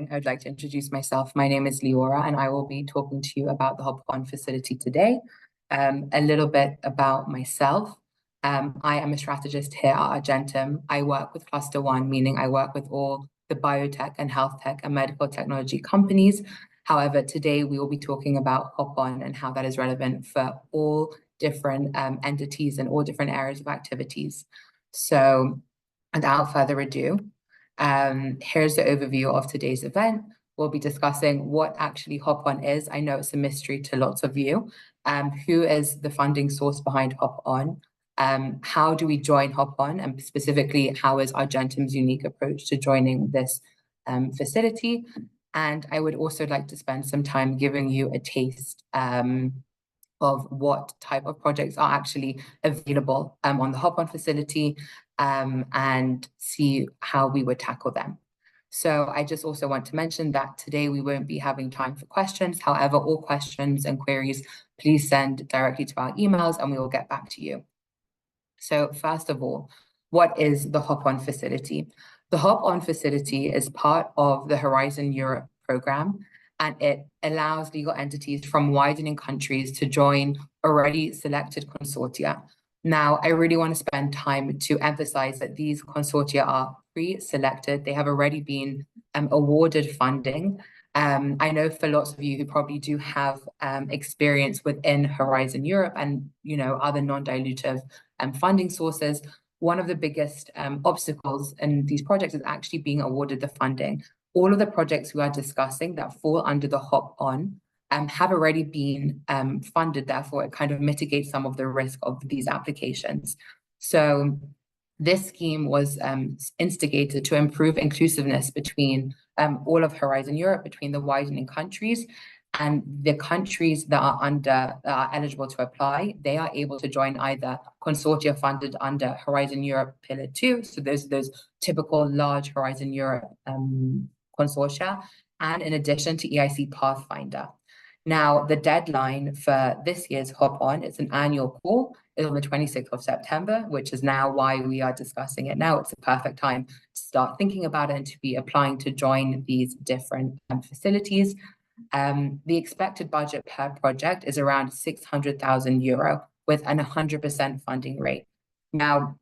I would like to introduce myself. My name is Liora, and I will be talking to you about the HopOn facility today. A little bit about myself. I am a strategist here at Argentum. I work with Cluster One, meaning I work with all the biotech and health tech and medical technology companies. However, today we will be talking about HopOn and how that is relevant for all different entities and all different areas of activities. So without further ado, here's the overview of today's event. We'll be discussing what actually HopOn is. I know it's a mystery to lots of you. Who is the funding source behind HopOn? How do we join HopOn? And specifically, how is Argentum's unique approach to joining this facility? And I would also like to spend some time giving you a taste of what type of projects are actually available on the HopOn facility, and see how we would tackle them. So I just also want to mention that today we won't be having time for questions. However, all questions and queries, please send directly to our emails and we will get back to you. So first of all, what is the HopOn facility? The HopOn facility is part of the Horizon Europe program, and it allows legal entities from widening countries to join already selected consortia. Now, I really want to spend time to emphasize that these consortia are pre-selected. They have already been awarded funding. I know for lots of you who probably do have experience within Horizon Europe and other non-dilutive funding sources, one of the biggest obstacles in these projects is actually being awarded the funding. All of the projects we are discussing that fall under the HopOn have already been funded. Therefore, it kind of mitigates some of the risk of these applications. So this scheme was instigated to improve inclusiveness between all of Horizon Europe, between the widening countries, and the countries that are eligible to apply. They are able to join either consortia funded under Horizon Europe Pillar 2, so those typical large Horizon Europe consortia, and in addition to EIC Pathfinder. Now, the deadline for this year's HopOn, it's an annual call, is on the 26th of September, which is now why we are discussing it now. It's a perfect time to start thinking about it and to be applying to join these different facilities. The expected budget per project is around 600,000 euro with an 100% funding rate. Now,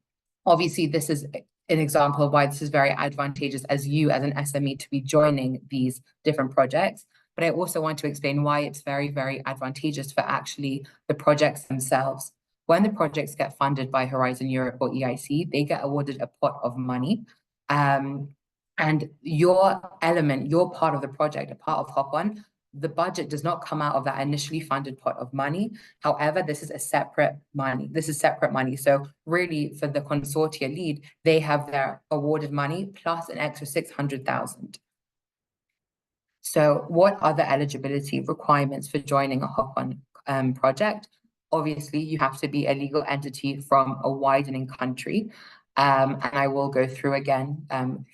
obviously, this is an example of why this is very advantageous as an SME to be joining these different projects. But I also want to explain why it's very, very advantageous for actually the projects themselves. When the projects get funded by Horizon Europe or EIC, they get awarded a pot of money. And your part of the project, a part of HopOn, the budget does not come out of that initially funded pot of money. However, this is separate money. So really, for the consortia lead, they have their awarded money plus an extra 600,000. So what are the eligibility requirements for joining a HopOn project? Obviously, you have to be a legal entity from a widening country. And I will go through again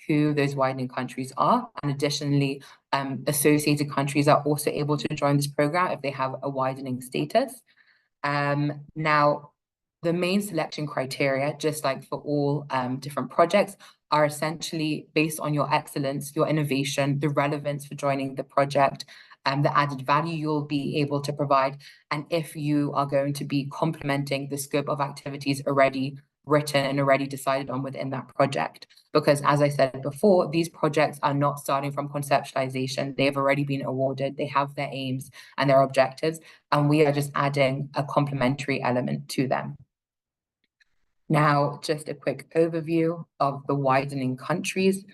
who those widening countries are. And additionally, associated countries are also able to join this program if they have a widening status. Now, the main selection criteria, just like for all different projects, are essentially based on your excellence, your innovation, the relevance for joining the project, the added value you'll be able to provide, and if you are going to be complementing the scope of activities already written and already decided on within that project. Because as I said before, these projects are not starting from conceptualization. They have already been awarded. They have their aims and their objectives, and we are just adding a complementary element to them. Now, just a quick overview of the widening countries.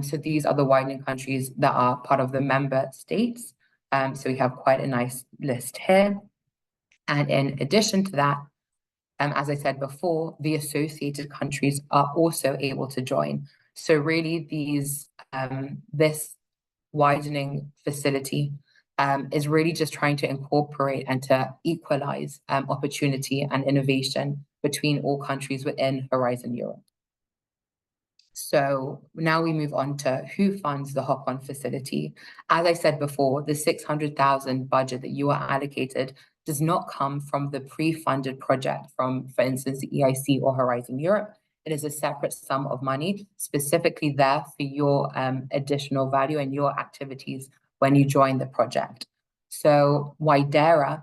So these are the widening countries that are part of the member states. So we have quite a nice list here. And in addition to that, as I said before, the associated countries are also able to join. So really this widening facility is really just trying to incorporate and to equalize opportunity and innovation between all countries within Horizon Europe. So now we move on to who funds the HopOn facility. As I said before, the 600,000 budget that you are allocated does not come from the pre-funded project from, for instance, the EIC or Horizon Europe. It is a separate sum of money specifically there for your additional value and your activities when you join the project. So Widera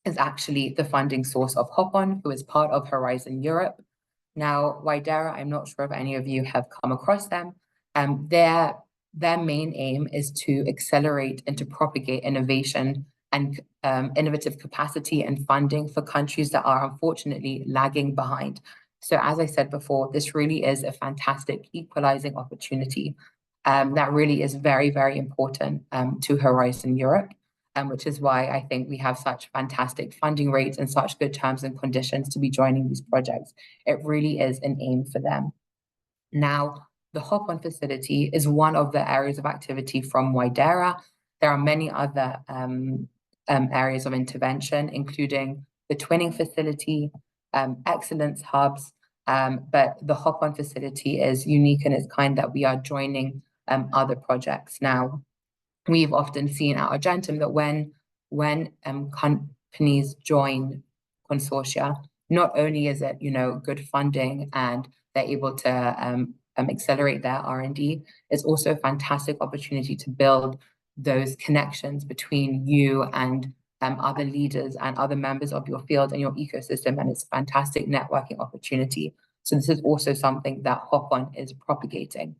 is actually the funding source of HopOn, who is part of Horizon Europe. Now, Widera, I'm not sure if any of you have come across them. Their main aim is to accelerate and to propagate innovation and innovative capacity and funding for countries that are unfortunately lagging behind. So as I said before, this really is a fantastic equalizing opportunity that really is very, very important to Horizon Europe, which is why I think we have such fantastic funding rates and such good terms and conditions to be joining these projects. It really is an aim for them. Now, the HopOn facility is one of the areas of activity from Widera. There are many other areas of intervention, including the twinning facility, excellence hubs, but the HopOn facility is unique in its kind that we are joining other projects. Now, we've often seen at Argentum that when companies join Consortia, not only is it, good funding and they're able to accelerate their R&D, it's also a fantastic opportunity to build those connections between you and other leaders and other members of your field and your ecosystem, and it's a fantastic networking opportunity. So this is also something that HopOn is propagating.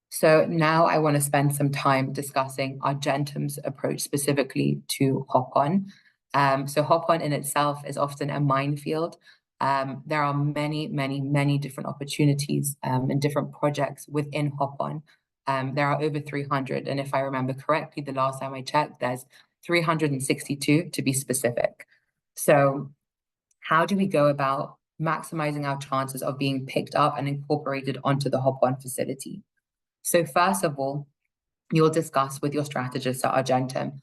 So now I want to spend some time discussing Argentum's approach specifically to HopOn. So HopOn in itself is often a minefield. There are many, many, many different opportunities and different projects within HopOn. There are over 300, and if I remember correctly, the last time I checked, there's 362 to be specific. So how do we go about maximizing our chances of being picked up and incorporated onto the HopOn facility? So first of all, you'll discuss with your strategist at Argentum,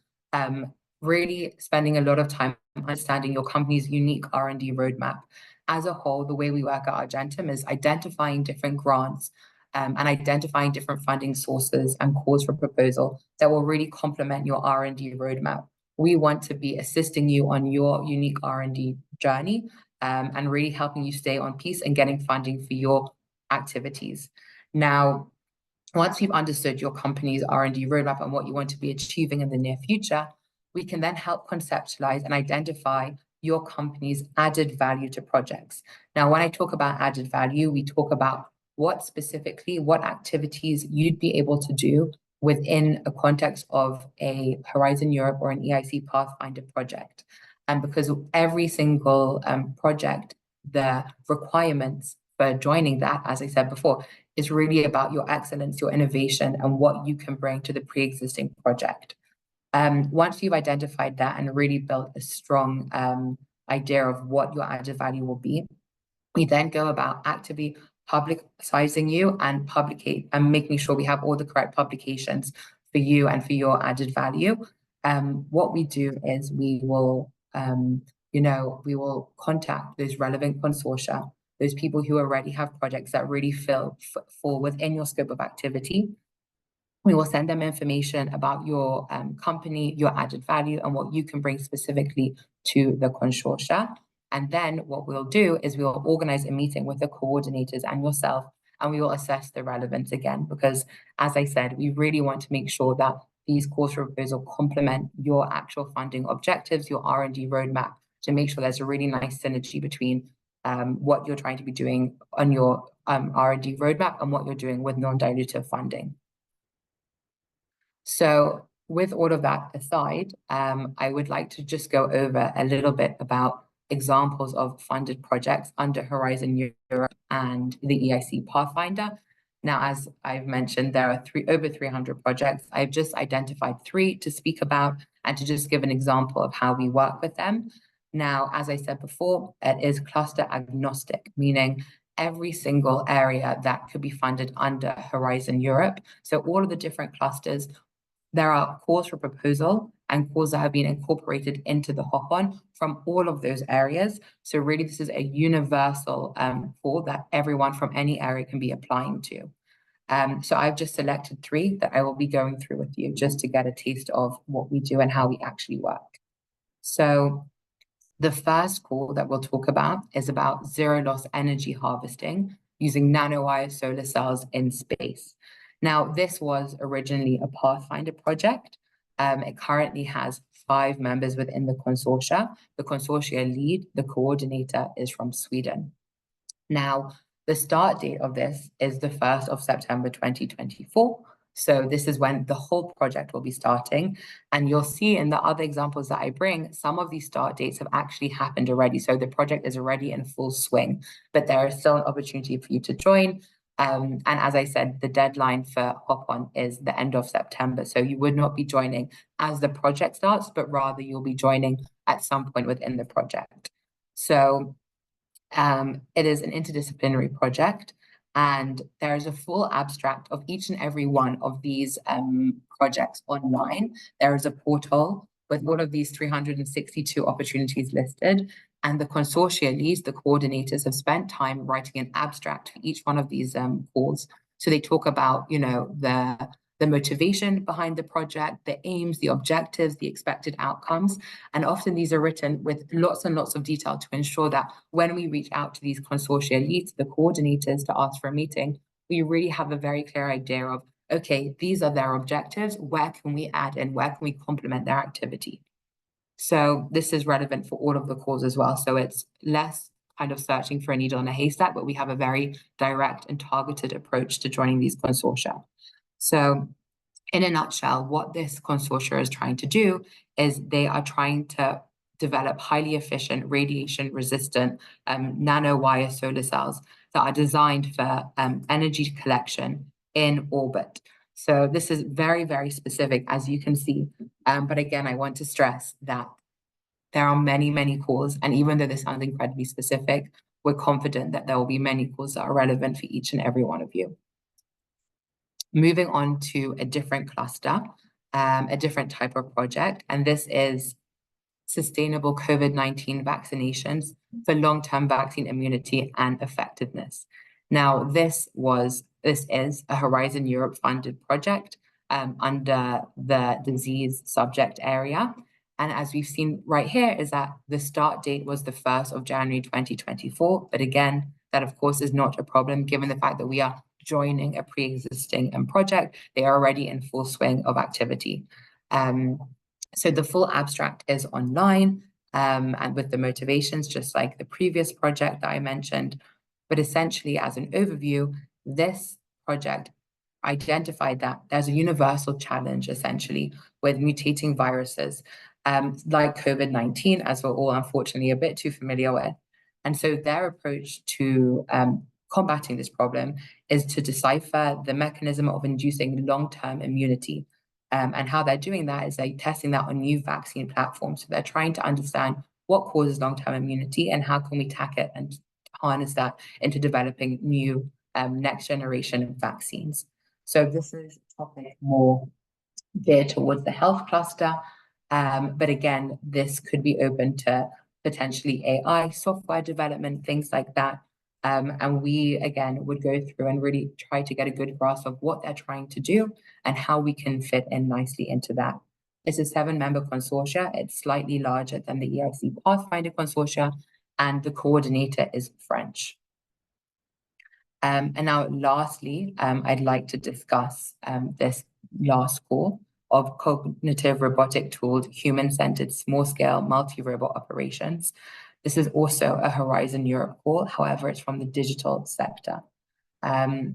really spending a lot of time understanding your company's unique R&D roadmap. As a whole, the way we work at Argentum is identifying different grants and identifying different funding sources and calls for proposal that will really complement your R&D roadmap. We want to be assisting you on your unique R&D journey and really helping you stay on piece and getting funding for your activities. Now, once you've understood your company's R&D roadmap and what you want to be achieving in the near future, we can then help conceptualize and identify your company's added value to projects. Now, when I talk about added value, we talk about what activities you'd be able to do within a context of a Horizon Europe or an EIC Pathfinder project. And because every single project, the requirements for joining that, as I said before, is really about your excellence, your innovation, and what you can bring to the pre-existing project. Once you've identified that and really built a strong idea of what your added value will be, we then go about actively publicizing you and making sure we have all the correct publications for you and for your added value. What we do is we will contact those relevant consortia, those people who already have projects that really fall within your scope of activity. We will send them information about your company, your added value, and what you can bring specifically to the consortia. And then what we'll do is we'll organize a meeting with the coordinators and yourself, and we will assess the relevance again, because as I said, we really want to make sure that these calls for proposal complement your actual funding objectives, your R&D roadmap, to make sure there's a really nice synergy between what you're trying to be doing on your R&D roadmap and what you're doing with non-dilutive funding. So with all of that aside, I would like to just go over a little bit about examples of funded projects under Horizon Europe and the EIC Pathfinder. Now, as I've mentioned, there are over 300 projects. I've just identified 3 to speak about and to just give an example of how we work with them. Now, as I said before, it is cluster agnostic, meaning every single area that could be funded under Horizon Europe. So all of the different clusters, there are calls for proposal and calls that have been incorporated into the HopOn from all of those areas. So really, this is a universal call that everyone from any area can be applying to. So I've just selected 3 that I will be going through with you just to get a taste of what we do and how we actually work. So The first call that we'll talk about is about zero loss energy harvesting using nanowire solar cells in space. Now, this was originally a Pathfinder project. It currently has 5 members within the consortia. The consortia lead, the coordinator, is from Sweden. Now, the start date of this is the 1st of September 2024. So this is when the whole project will be starting. And you'll see in the other examples that I bring, some of these start dates have actually happened already. So the project is already in full swing, but there is still an opportunity for you to join. And as I said, the deadline for HopOn is the end of September. So you would not be joining as the project starts, but rather you'll be joining at some point within the project. So it is an interdisciplinary project, and there is a full abstract of each and every one of these projects online. There is a portal with all of these 362 opportunities listed, and the consortia leads, the coordinators, have spent time writing an abstract for each one of these calls. So they talk about, the motivation behind the project, the aims, the objectives, the expected outcomes. And often these are written with lots and lots of detail to ensure that when we reach out to these consortia leads, the coordinators, to ask for a meeting, we really have a very clear idea of, okay, these are their objectives, where can we add in, where can we complement their activity? So this is relevant for all of the calls as well. So it's less kind of searching for a needle in a haystack, but we have a very direct and targeted approach to joining these consortia. So in a nutshell, what this consortia is trying to do is they are trying to develop highly efficient, radiation-resistant nanowire solar cells that are designed for energy collection in orbit. So this is very, very specific, as you can see. But again, I want to stress that there are many, many calls, and even though this sounds incredibly specific, we're confident that there will be many calls that are relevant for each and every one of you. Moving on to a different cluster, a different type of project, and this is sustainable COVID-19 vaccinations for long-term vaccine immunity and effectiveness. Now, this is a Horizon Europe funded project under the disease subject area. And as we've seen right here is that the start date was the 1st of January 2024. But again, that of course is not a problem given the fact that we are joining a pre-existing project. They are already in full swing of activity. So the full abstract is online and with the motivations, just like the previous project that I mentioned. But essentially, as an overview, this project identified that there's a universal challenge, essentially, with mutating viruses like COVID-19, as we're all unfortunately a bit too familiar with. And so their approach to combating this problem is to decipher the mechanism of inducing long-term immunity. And how they're doing that is they're testing that on new vaccine platforms. So they're trying to understand what causes long-term immunity and how can we tack it and harness that into developing new next generation vaccines. So this is a topic more geared towards the health cluster. But again, this could be open to potentially AI, software development, things like that. And we, again, would go through and really try to get a good grasp of what they're trying to do and how we can fit in nicely into that. It's a 7-member consortia. It's slightly larger than the EIC Pathfinder consortia, and the coordinator is French. And now, lastly, I'd like to discuss this last call of cognitive robotic tooled human-centered small-scale multi-robot operations. This is also a Horizon Europe call, however, it's from the digital sector. The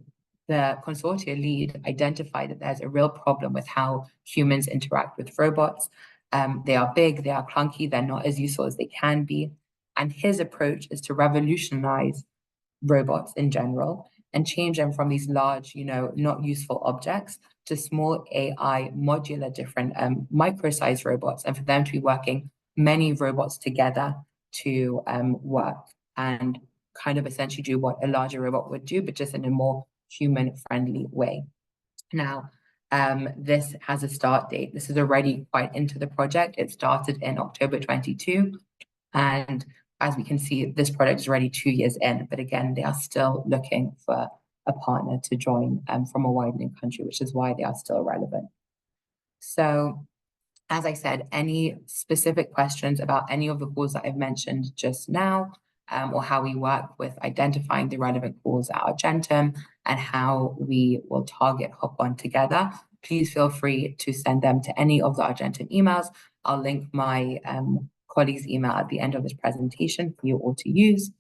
consortia lead identified that there's a real problem with how humans interact with robots. They are big, they are clunky, they're not as useful as they can be. And his approach is to revolutionize robots in general and change them from these large, not useful objects to small AI modular different micro-sized robots, and for them to be working many robots together to work and kind of essentially do what a larger robot would do, but just in a more human-friendly way. Now, this has a start date. This is already quite into the project. It started in October 22, and as we can see, this project is already 2 years in, but again, they are still looking for a partner to join from a widening country, which is why they are still relevant. So As I said, any specific questions about any of the calls that I've mentioned just now, or how we work with identifying the relevant calls at Argentum and how we will target HopOn together, please feel free to send them to any of the Argentum emails. I'll link my colleague's email at the end of this presentation for you all to use.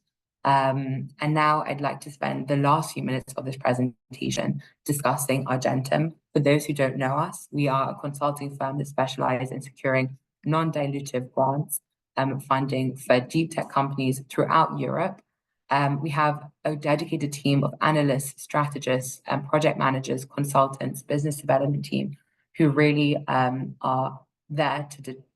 And now I'd like to spend the last few minutes of this presentation discussing Argentum. For those who don't know us, we are a consulting firm that specializes in securing non-dilutive grants funding for deep tech companies throughout Europe. We have a dedicated team of analysts, strategists, project managers, consultants, business development team who really are there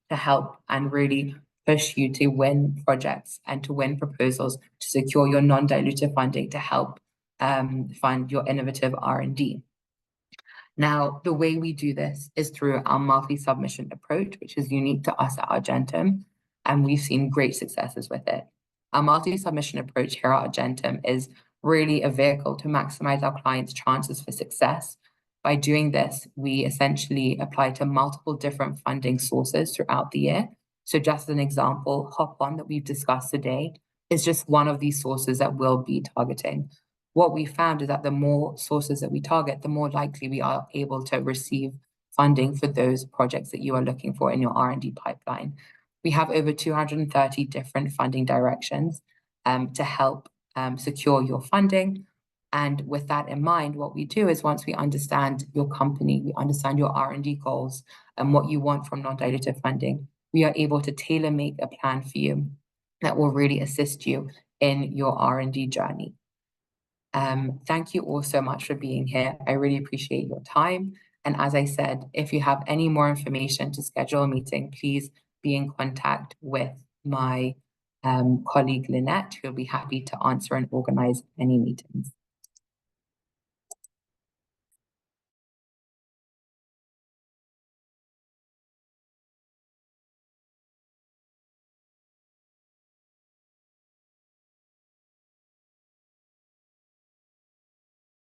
to help and really push you to win projects and to win proposals to secure your non-dilutive funding to help fund your innovative R&D. Now, the way we do this is through our multi-submission approach, which is unique to us at Argentum, and we've seen great successes with it. Our multi-submission approach here at Argentum is really a vehicle to maximize our clients' chances for success. By doing this, we essentially apply to multiple different funding sources throughout the year. So just as an example, HopOn that we've discussed today is just one of these sources that we'll be targeting. What we found is that the more sources that we target, the more likely we are able to receive funding for those projects that you are looking for in your R&D pipeline. We have over 230 different funding directions to help secure your funding. And with that in mind, what we do is once we understand your company, we understand your R&D goals and what you want from non-dilutive funding, we are able to tailor-make a plan for you that will really assist you in your R&D journey. Thank you all so much for being here. I really appreciate your time. And as I said, if you have any more information to schedule a meeting, please be in contact with my colleague Lynette, who'll be happy to answer and organize any meetings.